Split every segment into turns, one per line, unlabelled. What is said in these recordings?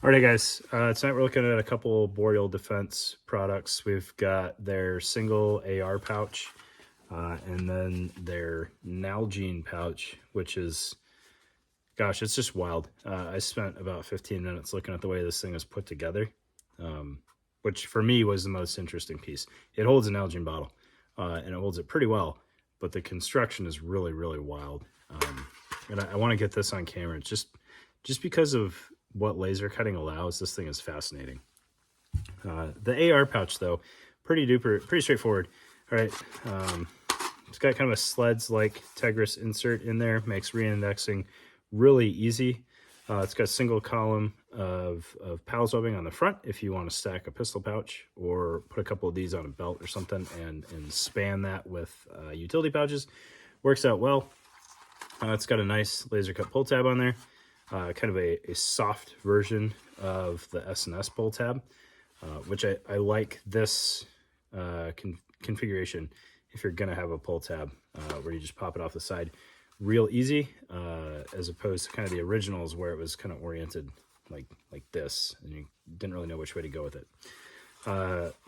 Alright guys, tonight we're looking at a couple Boreal Defense products. We've got their single AR pouch, and then their Nalgene pouch, which is, gosh, it's just wild. I spent about 15 minutes looking at the way this thing is put together, which for me was the most interesting piece. It holds an Nalgene bottle, and it holds it pretty well, but the construction is really, really wild. And I want to get this on camera just because of what laser cutting allows. This thing is fascinating. The AR pouch, though, pretty straightforward. All right, it's got kind of a sleds-like Tegris insert in there, makes re-indexing really easy. It's got a single column of pals webbing on the front if you want to stack a pistol pouch, or put a couple of these on a belt or something and span that with utility pouches. Works out well. It's got a nice laser cut pull tab on there, kind of a soft version of the S&S pull tab, which I like this configuration if you're going to have a pull tab where you just pop it off the side real easy, as opposed to kind of the originals where it was kind of oriented like this and you didn't really know which way to go with it.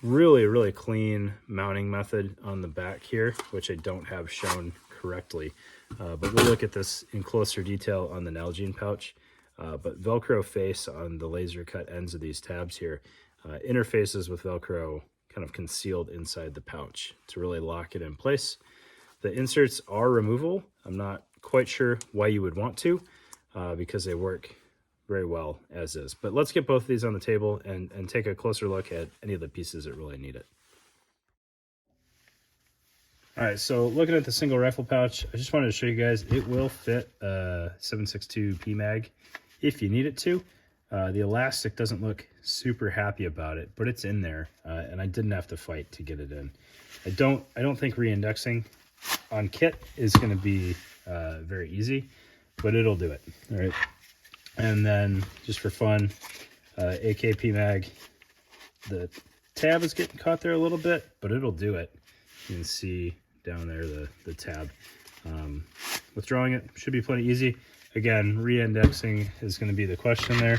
Really clean mounting method on the back here, which I don't have shown correctly, but we'll look at this in closer detail on the Nalgene pouch. But Velcro face on the laser cut ends of these tabs here interfaces with Velcro kind of concealed inside the pouch to really lock it in place. The inserts are removable. I'm not quite sure why you would want to, because they work very well as is. But let's get both of these on the table and take a closer look at any of the pieces that really need it. All right, so looking at the single rifle pouch, I just wanted to show you guys, it will fit a 7.62 PMag if you need it to. The elastic doesn't look super happy about it, but it's in there, and I didn't have to fight to get it in. I don't think re-indexing on kit is going to be very easy, but it'll do it. All right, and then just for fun, AK PMag. The tab is getting caught there a little bit, but it'll do it. You can see down there the tab. Withdrawing it should be plenty easy. Again, re-indexing is going to be the question there,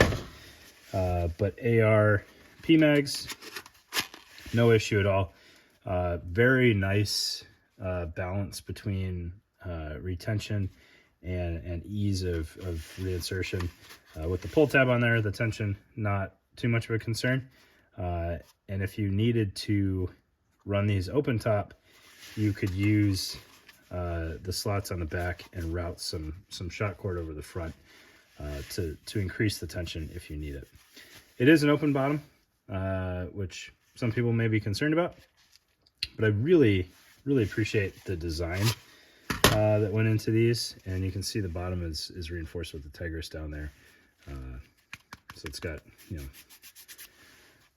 but AR PMags, no issue at all. Very nice balance between retention and ease of reinsertion. With the pull tab on there, the tension not too much of a concern. And if you needed to run these open top, you could use the slots on the back and route some shot cord over the front to increase the tension if you need it. It is an open bottom, which some people may be concerned about, but I really appreciate the design that went into these. And you can see the bottom is reinforced with the Tegris down there, so it's got, you know,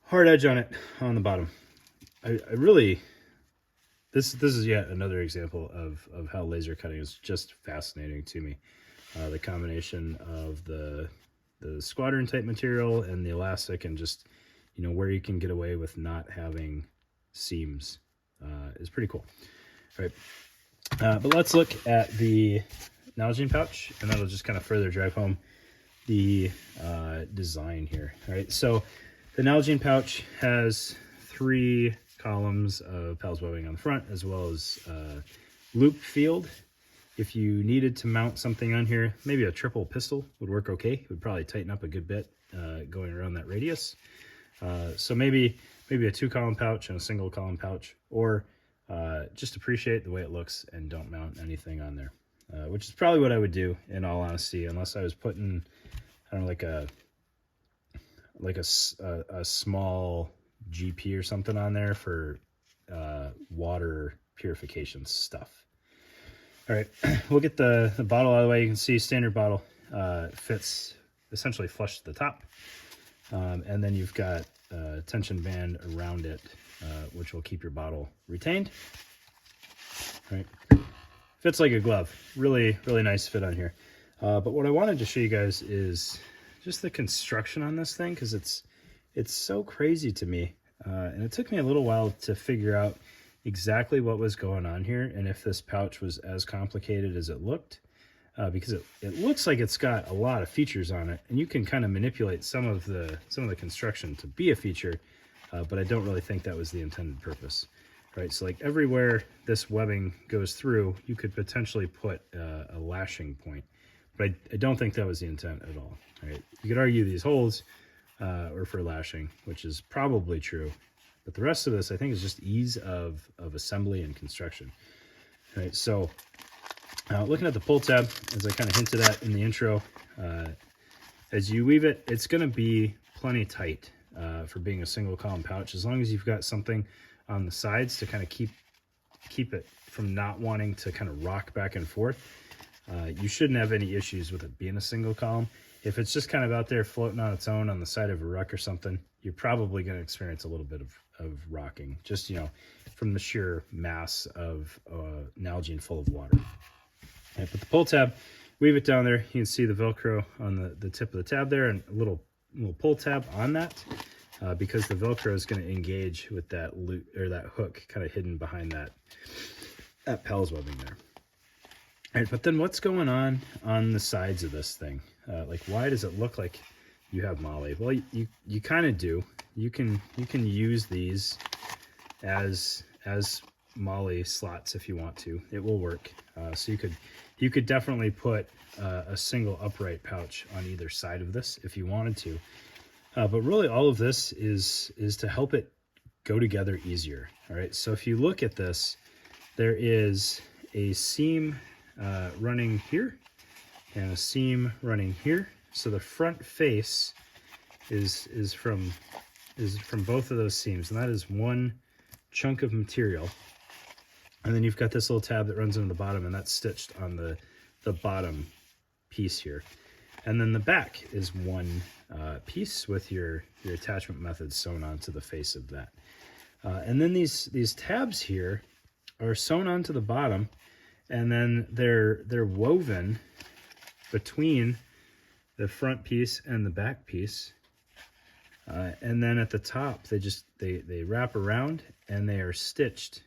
hard edge on it on the bottom. I really, this is yet another example of how laser cutting is just fascinating to me. The combination of the squadron type material and the elastic, and just, you know, where you can get away with not having seams is pretty cool. All right, but let's look at the Nalgene pouch, and that'll just kind of further drive home the design here. All right, so the Nalgene pouch has 3 columns of pals webbing on the front, as well as loop field. If you needed to mount something on here, maybe a triple pistol would work okay. It would probably tighten up a good bit going around that radius. So maybe a 2-column pouch and a single column pouch, or just appreciate the way it looks and don't mount anything on there, which is probably what I would do in all honesty, unless I was putting, I don't know, like a small GP or something on there for water purification stuff. All right, we'll get the bottle out of the way. You can see standard bottle fits essentially flush to the top, and then you've got a tension band around it, which will keep your bottle retained. All right, fits like a glove. Really nice fit on here. But what I wanted to show you guys is just the construction on this thing, because it's so crazy to me, and it took me a little while to figure out exactly what was going on here and if this pouch was as complicated as it looked. because it looks like it's got a lot of features on it, and you can kind of manipulate some of the construction to be a feature, but I don't really think that was the intended purpose. Right, so like everywhere this webbing goes through, you could potentially put a lashing point, but I don't think that was the intent at all. Right, you could argue these holes are for lashing, which is probably true, but the rest of this I think is just ease of assembly and construction. Right, so looking at the pull tab, as I kind of hinted at in the intro, as you weave it, it's going to be plenty tight for being a single column pouch, as long as you've got something on the sides to kind of keep it from not wanting to kind of rock back and forth. You shouldn't have any issues with it being a single column. If it's just kind of out there floating on its own on the side of a ruck or something, you're probably going to experience a little bit of rocking, just, you know, from the sheer mass of Nalgene full of water. Right, but the pull tab, weave it down there. You can see the Velcro on the tip of the tab there, and a little pull tab on that. Because the Velcro is going to engage with that loop or that hook kind of hidden behind that Pell's webbing there. All right, but then what's going on the sides of this thing? Like, why does it look like you have moly? Well, you kind of do. You can use these as moly slots if you want to. It will work. So you could definitely put a single upright pouch on either side of this if you wanted to. But really all of this is to help it go together easier. All right, so if you look at this, there is a seam running here and a seam running here. So the front face is from both of those seams, and that is one chunk of material. And then you've got this little tab that runs into the bottom, and that's stitched on the bottom piece here. And then the back is one piece with your attachment method sewn onto the face of that. And then these tabs here are sewn onto the bottom, and then they're woven between the front piece and the back piece. And then at the top, they wrap around and they are stitched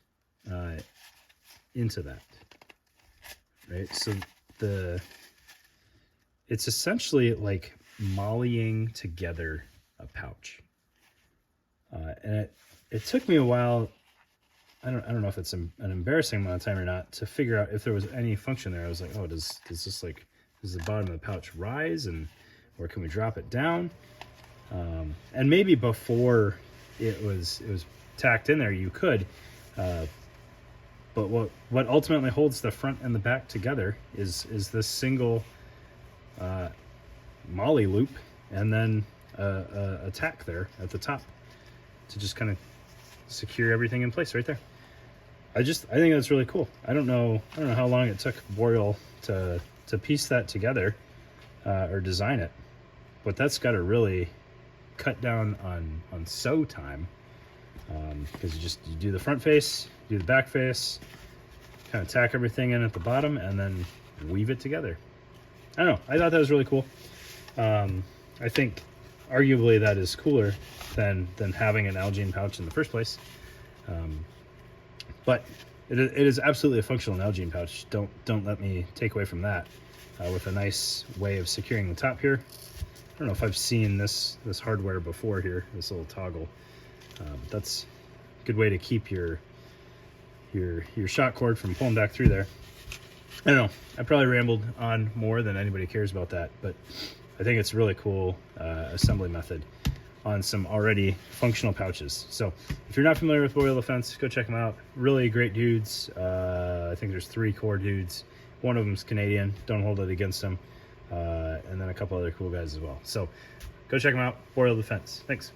into that. Right, so it's essentially like mollying together a pouch. And it took me a while, I don't know if it's an embarrassing amount of time or not, to figure out if there was any function there. I was like, oh, does the bottom of the pouch rise, or can we drop it down? And maybe before it was tacked in there, you could, but what ultimately holds the front and the back together is this single molly loop, and then a tack there at the top to just kind of secure everything in place right there. I think that's really cool. I don't know how long it took Boreal to piece that together or design it, but that's got to really cut down on sew time, because you do the front face, do the back face, kind of tack everything in at the bottom, and then weave it together. I don't know. I thought that was really cool. I think arguably that is cooler than having an Nalgene pouch in the first place. But it is absolutely a functional Nalgene pouch. Don't let me take away from that. With a nice way of securing the top here. I don't know if I've seen this hardware before here, this little toggle. But that's a good way to keep your shot cord from pulling back through there. I don't know. I probably rambled on more than anybody cares about that, but I think it's a really cool assembly method on some already functional pouches. So if you're not familiar with Boreal Defense, go check them out. Really great dudes. I think there's 3 core dudes. One of them's Canadian. Don't hold it against them. And then a couple other cool guys as well. So go check them out. Boreal Defense. Thanks.